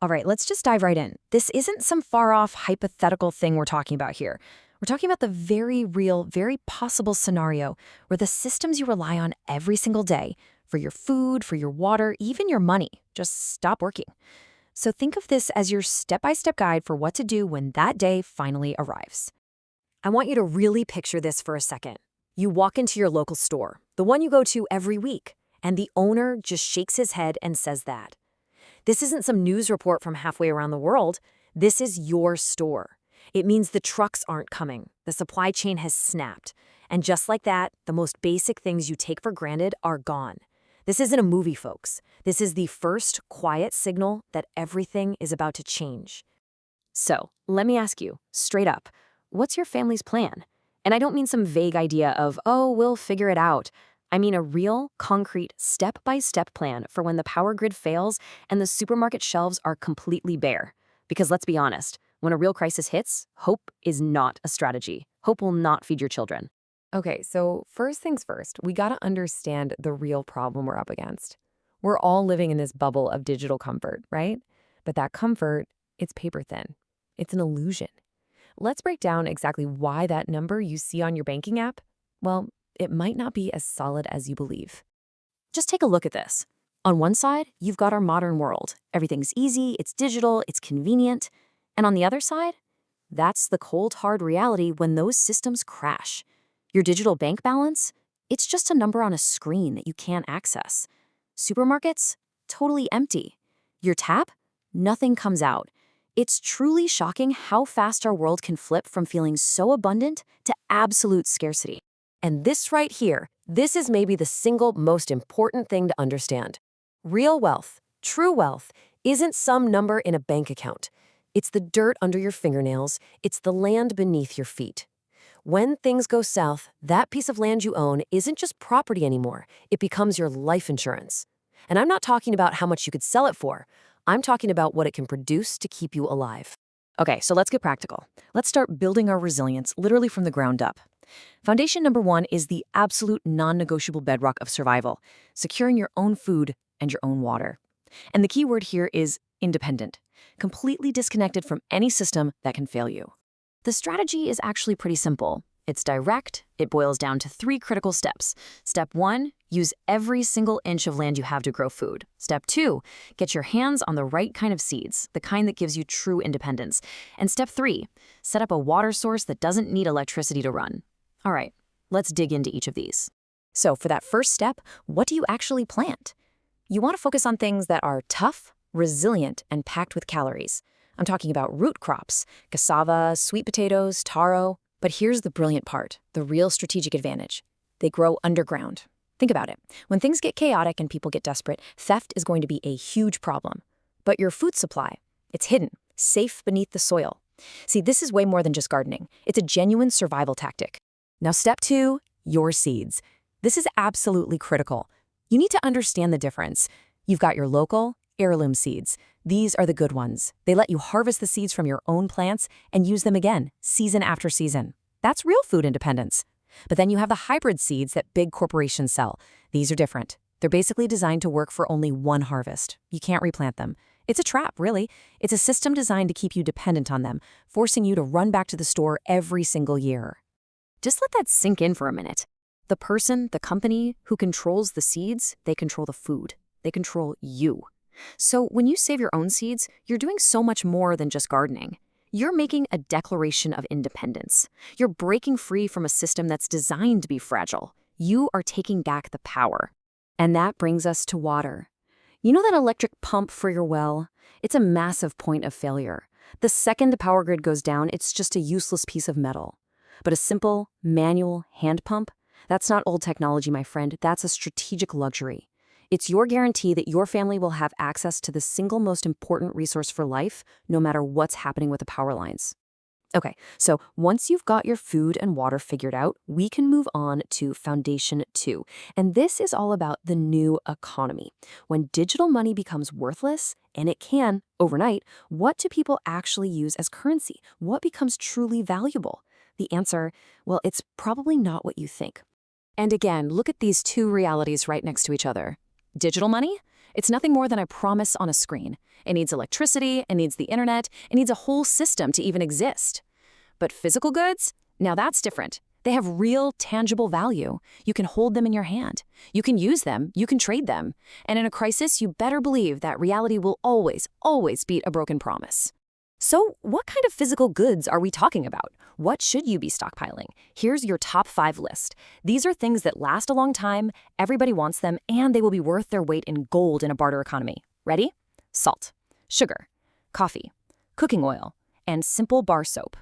All right, let's just dive right in. This isn't some far-off hypothetical thing we're talking about here. We're talking about the very real, very possible scenario where the systems you rely on every single day for your food, for your water, even your money, just stop working. So think of this as your step-by-step guide for what to do when that day finally arrives. I want you to really picture this for a second. You walk into your local store, the one you go to every week, and the owner just shakes his head and says that. This isn't some news report from halfway around the world. This is your store. It means the trucks aren't coming. The supply chain has snapped. And just like that, the most basic things you take for granted are gone. This isn't a movie, folks. This is the first quiet signal that everything is about to change. So, let me ask you, straight up, what's your family's plan? And I don't mean some vague idea of, oh, we'll figure it out. I mean a real, concrete, step-by-step plan for when the power grid fails and the supermarket shelves are completely bare. Because let's be honest, when a real crisis hits, hope is not a strategy. Hope will not feed your children. Okay, so first things first, we gotta understand the real problem we're up against. We're all living in this bubble of digital comfort, right? But that comfort, it's paper thin. It's an illusion. Let's break down exactly why that number you see on your banking app, well, it might not be as solid as you believe. Just take a look at this. On one side, you've got our modern world. Everything's easy, it's digital, it's convenient. And on the other side, that's the cold, hard reality when those systems crash. Your digital bank balance? It's just a number on a screen that you can't access. Supermarkets? Totally empty. Your tap? Nothing comes out. It's truly shocking how fast our world can flip from feeling so abundant to absolute scarcity. And this right here, this is maybe the single most important thing to understand. Real wealth, true wealth, isn't some number in a bank account. It's the dirt under your fingernails. It's the land beneath your feet. When things go south, that piece of land you own isn't just property anymore. It becomes your life insurance. And I'm not talking about how much you could sell it for. I'm talking about what it can produce to keep you alive. Okay, so let's get practical. Let's start building our resilience literally from the ground up. Foundation number one is the absolute non-negotiable bedrock of survival, securing your own food and your own water. And the key word here is independent, completely disconnected from any system that can fail you. The strategy is actually pretty simple. It's direct. It boils down to 3 critical steps. Step 1, use every single inch of land you have to grow food. Step 2, get your hands on the right kind of seeds, the kind that gives you true independence. And step 3, set up a water source that doesn't need electricity to run. All right, let's dig into each of these. So for that first step, what do you actually plant? You want to focus on things that are tough, resilient, and packed with calories. I'm talking about root crops, cassava, sweet potatoes, taro. But here's the brilliant part, the real strategic advantage. They grow underground. Think about it. When things get chaotic and people get desperate, theft is going to be a huge problem. But your food supply, it's hidden, safe beneath the soil. See, this is way more than just gardening. It's a genuine survival tactic. Now, step 2, your seeds. This is absolutely critical. You need to understand the difference. You've got your local, heirloom seeds. These are the good ones. They let you harvest the seeds from your own plants and use them again, season after season. That's real food independence. But then you have the hybrid seeds that big corporations sell. These are different. They're basically designed to work for only one harvest. You can't replant them. It's a trap, really. It's a system designed to keep you dependent on them, forcing you to run back to the store every single year. Just let that sink in for a minute. The person, the company who controls the seeds, they control the food. They control you. So when you save your own seeds, you're doing so much more than just gardening. You're making a declaration of independence. You're breaking free from a system that's designed to be fragile. You are taking back the power. And that brings us to water. You know that electric pump for your well? It's a massive point of failure. The second the power grid goes down, it's just a useless piece of metal. But a simple, manual hand pump? That's not old technology, my friend. That's a strategic luxury. It's your guarantee that your family will have access to the single most important resource for life, no matter what's happening with the power lines. Okay, so once you've got your food and water figured out, we can move on to Foundation 2. And this is all about the new economy. When digital money becomes worthless, and it can overnight, what do people actually use as currency? What becomes truly valuable? The answer, well, it's probably not what you think. And again, look at these 2 realities right next to each other. Digital money? It's nothing more than a promise on a screen. It needs electricity, it needs the internet, it needs a whole system to even exist. But physical goods? Now that's different. They have real, tangible value. You can hold them in your hand. You can use them, you can trade them. And in a crisis, you better believe that reality will always, always beat a broken promise. So, what kind of physical goods are we talking about? What should you be stockpiling? Here's your top 5 list. These are things that last a long time, everybody wants them, and they will be worth their weight in gold in a barter economy. Ready? Salt, sugar, coffee, cooking oil, and simple bar soap.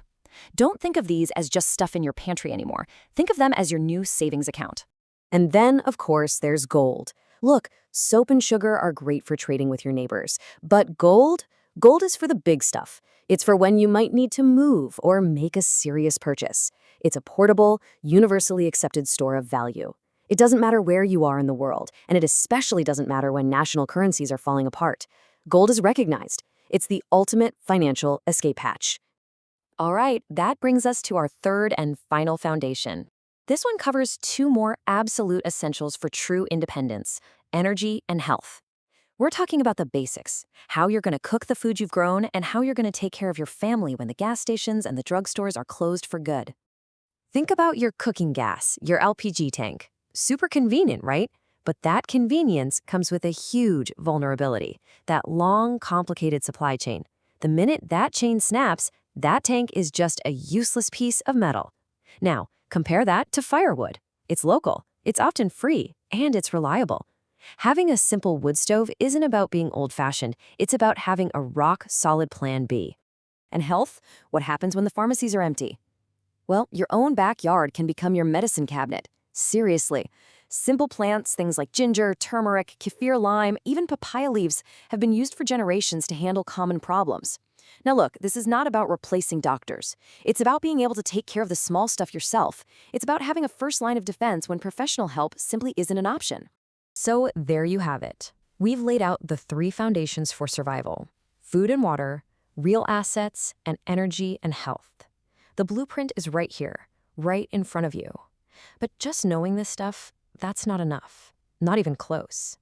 Don't think of these as just stuff in your pantry anymore. Think of them as your new savings account. And then, of course, there's gold. Look, soap and sugar are great for trading with your neighbors. But gold? Gold is for the big stuff. It's for when you might need to move or make a serious purchase. It's a portable, universally accepted store of value. It doesn't matter where you are in the world, and it especially doesn't matter when national currencies are falling apart. Gold is recognized. It's the ultimate financial escape hatch. All right, that brings us to our third and final foundation. This one covers 2 more absolute essentials for true independence: energy and health. We're talking about the basics, how you're going to cook the food you've grown and how you're going to take care of your family when the gas stations and the drugstores are closed for good. Think about your cooking gas, your LPG tank. Super convenient, right? But that convenience comes with a huge vulnerability, that long, complicated supply chain. The minute that chain snaps, that tank is just a useless piece of metal. Now, compare that to firewood. It's local, it's often free, and it's reliable. Having a simple wood stove isn't about being old-fashioned, it's about having a rock-solid plan B. And health? What happens when the pharmacies are empty? Well, your own backyard can become your medicine cabinet. Seriously. Simple plants, things like ginger, turmeric, kaffir lime, even papaya leaves, have been used for generations to handle common problems. Now look, this is not about replacing doctors. It's about being able to take care of the small stuff yourself. It's about having a first line of defense when professional help simply isn't an option. So there you have it. We've laid out the 3 foundations for survival: food and water, real assets, and energy and health. The blueprint is right here, right in front of you. But just knowing this stuff, that's not enough. Not even close.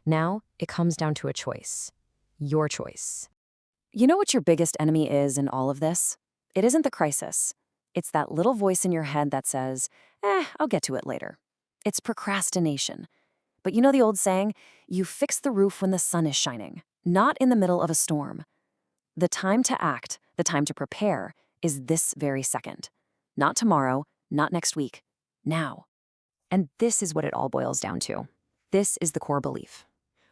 Now it comes down to a choice. Your choice. You know what your biggest enemy is in all of this? It isn't the crisis. It's that little voice in your head that says, I'll get to it later. It's procrastination. But you know the old saying, you fix the roof when the sun is shining, not in the middle of a storm. The time to act, the time to prepare, is this very second. Not tomorrow, not next week, now. And this is what it all boils down to. This is the core belief.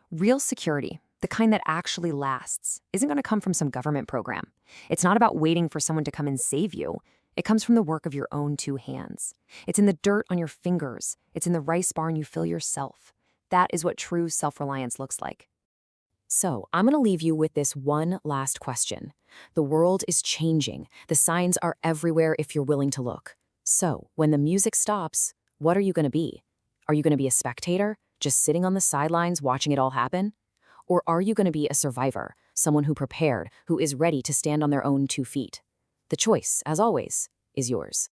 Real security, the kind that actually lasts, isn't going to come from some government program. It's not about waiting for someone to come and save you. It comes from the work of your own 2 hands. It's in the dirt on your fingers. It's in the rice barn you fill yourself. That is what true self-reliance looks like. So, I'm going to leave you with this one last question. The world is changing. The signs are everywhere if you're willing to look. So, when the music stops, what are you going to be? Are you going to be a spectator, just sitting on the sidelines watching it all happen? Or are you going to be a survivor, someone who prepared, who is ready to stand on their own 2 feet? The choice, as always, is yours.